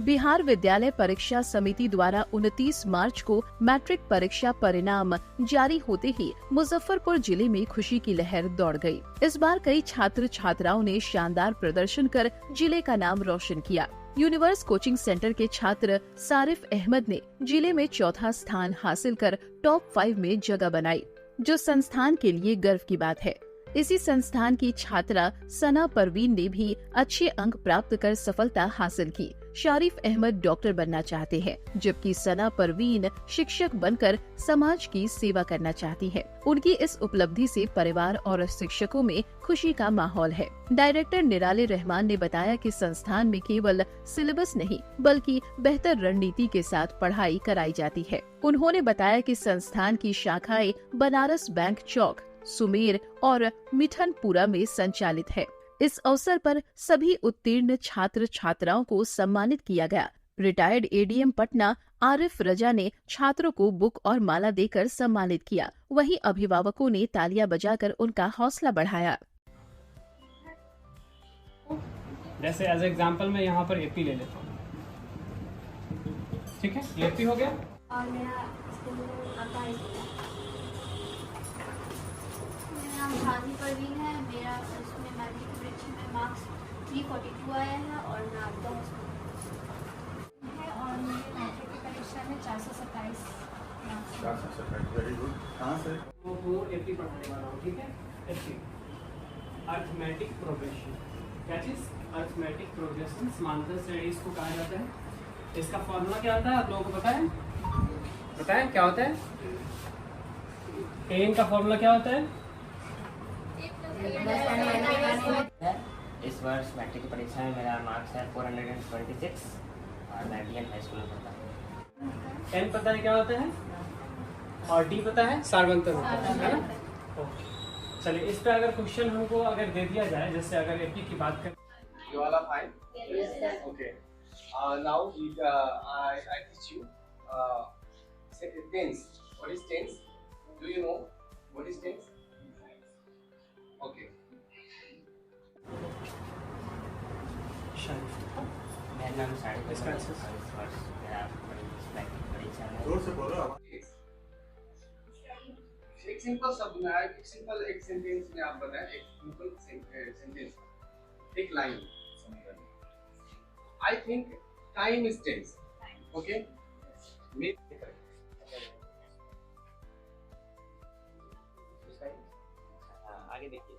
बिहार विद्यालय परीक्षा समिति द्वारा 29 मार्च को मैट्रिक परीक्षा परिणाम जारी होते ही मुजफ्फरपुर जिले में खुशी की लहर दौड़ गई। इस बार कई छात्र छात्राओं ने शानदार प्रदर्शन कर जिले का नाम रोशन किया। यूनिवर्स कोचिंग सेंटर के छात्र सारिफ अहमद ने जिले में चौथा स्थान हासिल कर टॉप 5 में जगह बनाई, जो संस्थान के लिए गर्व की बात है। इसी संस्थान की छात्रा सना परवीन ने भी अच्छे अंक प्राप्त कर सफलता हासिल की। शारिफ अहमद डॉक्टर बनना चाहते हैं, जबकि सना परवीन शिक्षक बनकर समाज की सेवा करना चाहती है। उनकी इस उपलब्धि से परिवार और शिक्षकों में खुशी का माहौल है। डायरेक्टर निराले रहमान ने बताया कि संस्थान में केवल सिलेबस नहीं बल्कि बेहतर रणनीति के साथ पढ़ाई कराई जाती है। उन्होंने बताया कि संस्थान की शाखाएं बनारस बैंक चौक, सुमेर और मिठनपुरा में संचालित है। इस अवसर पर सभी उत्तीर्ण छात्र छात्राओं को सम्मानित किया गया। रिटायर्ड एडीएम पटना आरिफ रजा ने छात्रों को बुक और माला देकर सम्मानित किया। वहीं अभिभावकों ने तालियां बजाकर उनका हौसला बढ़ाया। जैसे एज एग्जांपल मैं यहाँ पर एपी ले लेता हूँ, ठीक है, एपी हो गया। और मेरा भानी परवीन है। मेरा उसमें मैट्रिक परीक्षा में मार्क्स 342 आया है और मैं आपका है और मेरे मैट्रिक की परीक्षा में 427 मार्क्स। 427 very good. कहाँ से? वो एपी पढ़ाने वाला हूँ, ठीक है। एपी अर्थमेटिक प्रोग्रेशन, क्या चीज़? अर्थमेटिक प्रोग्रेशन समांतर श्रेणी को कहा जाता है। इसका फॉर्मूला क्या होता है आप लोगों को पता है? बताएं क्या होता है? एन का फॉर्मूला क्या होता है? इस वर्ष मैट्रिक की परीक्षा में मेरा मार्क्स है 426 और मैं DN हाई स्कूल में पढ़ता हूँ। एन पता है क्या होता है और डी पता है सार्वंतर होता है ना। ओके, चलिए इस पे अगर क्वेश्चन हमको अगर दे दिया जाए, जैसे अगर एपी की बात करें, you all are fine? Yes. Okay. Now I teach you tense. What is tense? Do you know what is tense? Okay. मेरा नाम शारिफ इसका है। आंसर? इस वर्ष मेरा मैट्रिक परीक्षा में जोर से बोलो। एक सिंपल शब्द में एक सिंपल एक सेंटेंस में आप बताएं, एक सिंपल सेंटेंस, एक line. I think time is tense. Okay. आगे देखिए,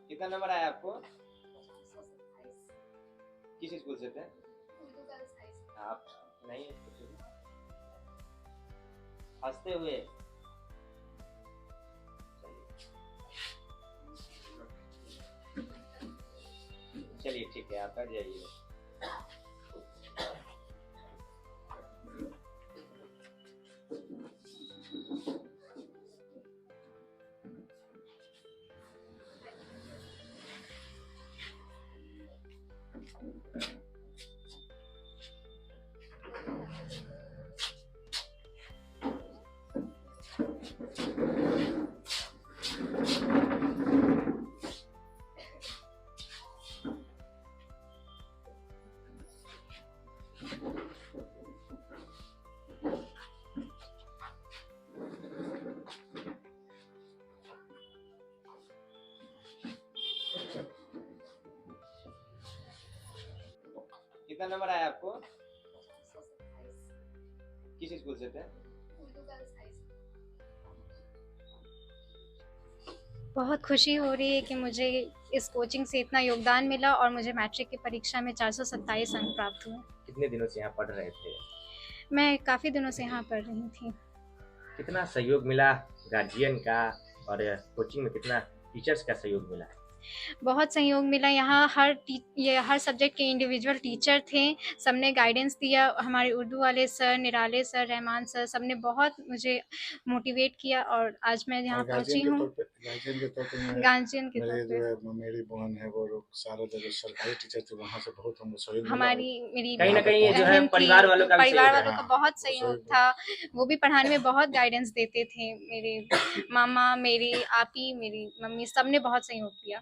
कितना नंबर आया आपको? किस स्कूल से थे आप? नहीं हंसते हुए। चलिए ठीक है, आप कर जाइए। कितना नंबर आया आपको? किस स्कूल से थे? बहुत खुशी हो रही है कि मुझे इस कोचिंग से इतना योगदान मिला और मुझे मैट्रिक की परीक्षा में 427 अंक प्राप्त हुए। कितने दिनों से यहाँ पढ़ रहे थे? मैं काफ़ी दिनों से यहाँ पढ़ रही थी। कितना सहयोग मिला गार्जियन का और कोचिंग में कितना टीचर्स का सहयोग मिला? बहुत सहयोग मिला। यहाँ हर सब्जेक्ट के इंडिविजुअल टीचर थे, सबने गाइडेंस दिया। हमारे उर्दू वाले सर, निराले सर, रहमान सर, सबने बहुत मुझे मोटिवेट किया और आज मैं यहाँ पहुँची हूँ। गार्जियन के तौर पे गार्जियन के तौर पे मेरी बहन है, वो लोग सारा जगह सरकारी टीचर थे, वहाँ से बहुत हमको सहयोग मिला। मेरी कहीं ना कहीं जो है परिवार वालों का बहुत सहयोग था। वो भी पढ़ाने में बहुत गाइडेंस देते थे। मेरे मामा, मेरी आपी, मेरी मम्मी, सबने बहुत सहयोग किया।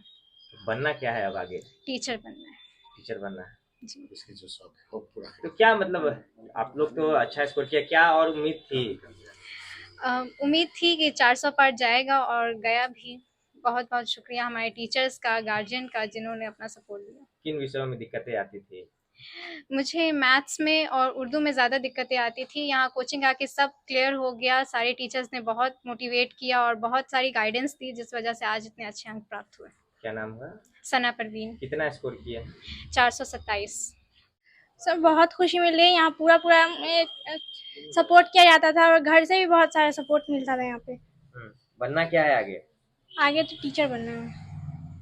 बनना क्या है अब आगे? टीचर बनना है। टीचर बनना है। इसकी जो शौक है वो पूरा है। तो क्या मतलब आप लोग तो अच्छा स्कोर किया, क्या और उम्मीद थी? उम्मीद थी कि 400 पार जाएगा और गया भी। बहुत बहुत शुक्रिया हमारे टीचर्स का, गार्जियन का, जिन्होंने अपना सपोर्ट दिया। किन विषयों में दिक्कतें आती थी? मुझे मैथ्स में और उर्दू में ज़्यादा दिक्कतें आती थी। यहाँ कोचिंग आके सब क्लियर हो गया। सारे टीचर्स ने बहुत मोटिवेट किया और बहुत सारी गाइडेंस दी, जिस वजह से आज इतने अच्छे अंक प्राप्त हुए। क्या नाम हुआ? सना परवीन। कितना स्कोर किया? 427। सर बहुत खुशी मिल रही है। यहाँ पूरा सपोर्ट किया जाता था और घर से भी बहुत सारा सपोर्ट मिलता था यहाँ पे। बनना क्या है आगे? आगे तो टीचर बनना है।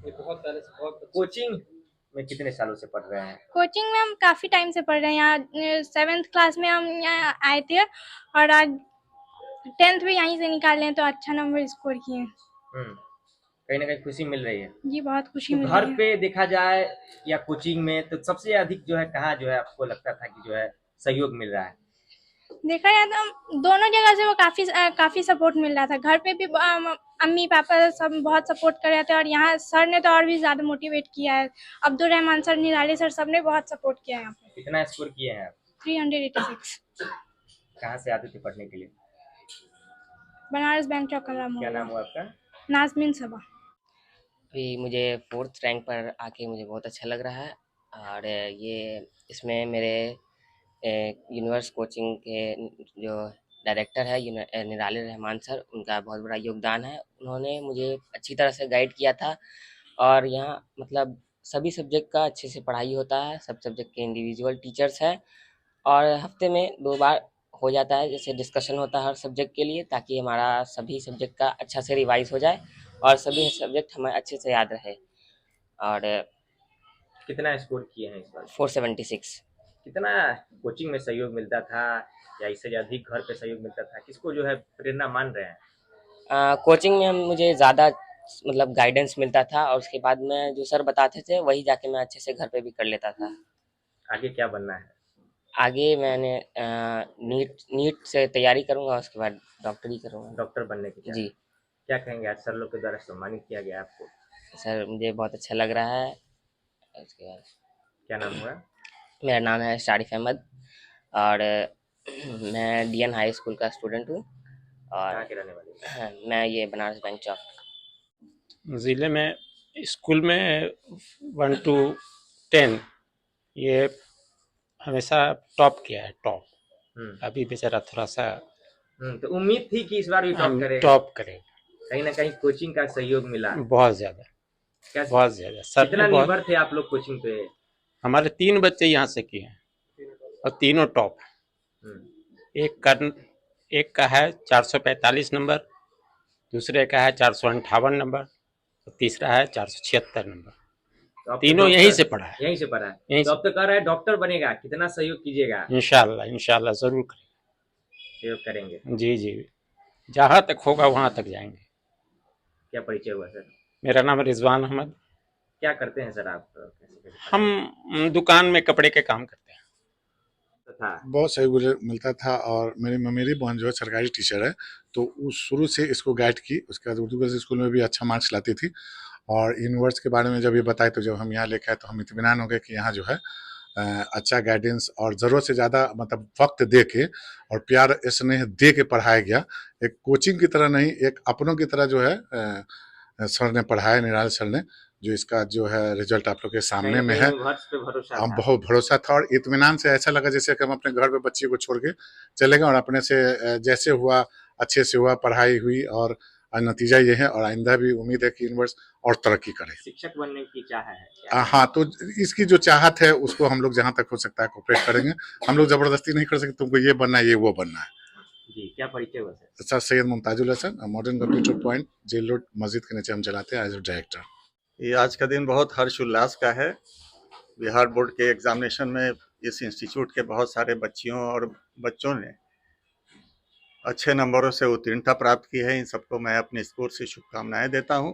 ये बहुत पहले से बहुत कोचिंग में कितने सालों से पढ़ रहे हैं? कोचिंग में हम काफ़ी टाइम से पढ़ रहे हैं। यहाँ 7th क्लास में हम यहाँ आए थे और आज 10th भी यहीं से निकाले हैं, तो अच्छा नंबर स्कोर किए हैं। कहीं ना कहीं खुशी मिल रही है। जी बहुत खुशी तो मिल घर रही है। पे देखा जाए या कोचिंग में, तो सबसे अधिक जो है कहाँ जो है आपको लगता था कि जो है सहयोग मिल रहा है? देखा जाए तो दोनों जगह से वो काफ़ी सपोर्ट मिल रहा था। घर पे भी अम्मी पापा सब बहुत सपोर्ट कर रहे थे और यहाँ सर ने तो और भी ज़्यादा मोटिवेट किया है। अब्दुल रहमान सर, निराले सर, सब ने बहुत सपोर्ट किया है यहाँ पे। कितना स्कोर किए हैं आप? 386। कहाँ से आते थे पढ़ने के लिए? बनारस बैंक चौक कला क्या नाम मोहल्ला। हुआ आपका? नाजमीन सबा। अभी मुझे 4th रैंक पर आके मुझे बहुत अच्छा लग रहा है और ये इसमें मेरे यूनिवर्स कोचिंग के जो डायरेक्टर है निराले रहमान सर, उनका बहुत बड़ा योगदान है। उन्होंने मुझे अच्छी तरह से गाइड किया था और यहाँ मतलब सभी सब्जेक्ट का अच्छे से पढ़ाई होता है। सब सब्जेक्ट के इंडिविजुअल टीचर्स हैं और हफ्ते में 2 बार हो जाता है, जैसे डिस्कशन होता है हर सब्जेक्ट के लिए, ताकि हमारा सभी सब्जेक्ट का अच्छा से रिवाइज हो जाए और सभी सब्जेक्ट हमें अच्छे से याद रहे। और कितना स्कोर किए हैं इस बार? 476। कितना कोचिंग में सहयोग मिलता था या इससे अधिक घर पे सहयोग मिलता था? किसको जो है प्रेरणा मान रहे हैं? कोचिंग में मुझे ज़्यादा मतलब गाइडेंस मिलता था और उसके बाद में जो सर बताते थे वही जाके मैं अच्छे से घर पे भी कर लेता था। आगे क्या बनना है? आगे मैंने नीट से तैयारी करूँगा, उसके बाद डॉक्टरी करूँगा। डॉक्टर बनने की? जी। क्या कहेंगे, आज सर लोग के द्वारा सम्मानित किया गया आपको? सर मुझे बहुत अच्छा लग रहा है। उसके बाद क्या नाम हुआ? मेरा नाम है शारिफ अहमद और मैं DN हाई स्कूल का स्टूडेंट हूँ। और कहाँ के रहने वाले? हाँ, मैं ये बनारस बैंक चौक। ज़िले में स्कूल में 1 to 10 ये हमेशा टॉप किया है, टॉप। अभी बेचारा थोड़ा सा तो उम्मीद थी कि इस बार भी टॉप करेगा। कहीं ना कहीं कोचिंग का सहयोग मिला बहुत ज़्यादा, बहुत ज़्यादा। सर कितना निर्भर थे आप लोग कोचिंग पे? हमारे 3 बच्चे यहाँ से किए हैं और तीनों टॉप। एक का है 445 नंबर, दूसरे का है 458 नंबर और तीसरा है 476 नंबर। तो तीनों यहीं से पढ़ा है। यहीं से पढ़ा है। तो अब तो कह रहा है डॉक्टर बनेगा, कितना सहयोग कीजिएगा? इंशाल्लाह जरूर सहयोग करेंगे। जी, जहाँ तक होगा वहाँ तक जाएंगे। क्या परिचय हुआ सर? मेरा नाम रिजवान अहमद। क्या करते हैं सर आप? हम दुकान में कपड़े के काम करते हैं। बहुत सहयोग मिलता था और मेरी बहन जो है सरकारी टीचर है, तो उस शुरू से इसको गाइड की। उसके बाद उर्दू गर्ल्स स्कूल में भी अच्छा मार्क्स लाती थी और यूनिवर्स के बारे में जब ये बताए तो जब हम यहाँ लेके आए तो हम इत्मीनान हो गए कि यहाँ जो है अच्छा गाइडेंस और ज़रूरत से ज़्यादा मतलब वक्त दे के और प्यार स्नेह दे के पढ़ाया गया। एक कोचिंग की तरह नहीं, एक अपनों की तरह जो है सर ने पढ़ाया, निराल सर ने, जो इसका जो है रिजल्ट आप लोग के सामने में है। हम बहुत भरोसा था और इत्मीनान से ऐसा लगा जैसे कि हम अपने घर पे बच्चे को छोड़ के चले गए और अपने से जैसे हुआ अच्छे से हुआ, पढ़ाई हुई और नतीजा ये है। और आइंदा भी उम्मीद है कि यूनिवर्स और तरक्की करे। शिक्षक बनने की चाह है? हाँ, तो इसकी जो चाहत है उसको हम लोग जहाँ तक हो सकता है कोऑपरेट करेंगे। हम लोग जबरदस्ती नहीं कर सकते तुमको ये बनना है, ये वो बनना है। जी, क्या परिचय हुआ sir? Sir Syed Mumtazul Hasan, modern computer point, jail road मस्जिद के नीचे हम चलाते हैं एज ए डायरेक्टर। ये आज का दिन बहुत हर्षोल्लास का है। बिहार बोर्ड के एग्जामिनेशन में इस इंस्टीट्यूट के बहुत सारे बच्चियों और बच्चों ने अच्छे नंबरों से उत्तीर्णता प्राप्त की है। इन सबको मैं अपने स्कूल से शुभकामनाएं देता हूं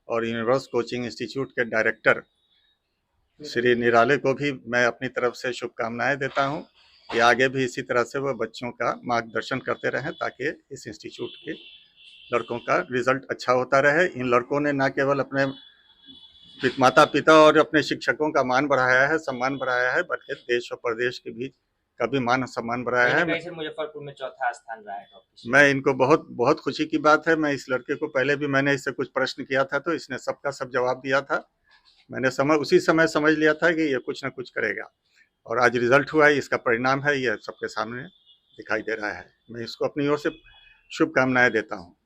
और यूनिवर्स कोचिंग इंस्टीट्यूट के डायरेक्टर श्री निराले को भी मैं अपनी तरफ से शुभकामनाएं देता हूं कि आगे भी इसी तरह से वह बच्चों का मार्गदर्शन करते रहें ताकि इस इंस्टीट्यूट के लड़कों का रिजल्ट अच्छा होता रहे। इन लड़कों ने न केवल अपने माता पिता और अपने शिक्षकों का मान बढ़ाया है, सम्मान बढ़ाया है, बल्कि देश और प्रदेश के बीच का भी मान सम्मान बढ़ाया है। मुजफ्फरपुर में चौथा स्थान रहा है। मैं इनको बहुत बहुत खुशी की बात है। मैं इस लड़के को पहले भी मैंने इससे कुछ प्रश्न किया था तो इसने सबका सब जवाब दिया था। मैंने उसी समय समझ लिया था कि ये कुछ ना कुछ करेगा, और आज रिजल्ट हुआ है, इसका परिणाम है, ये सबके सामने दिखाई दे रहा है। मैं इसको अपनी ओर से शुभकामनाएं देता हूँ।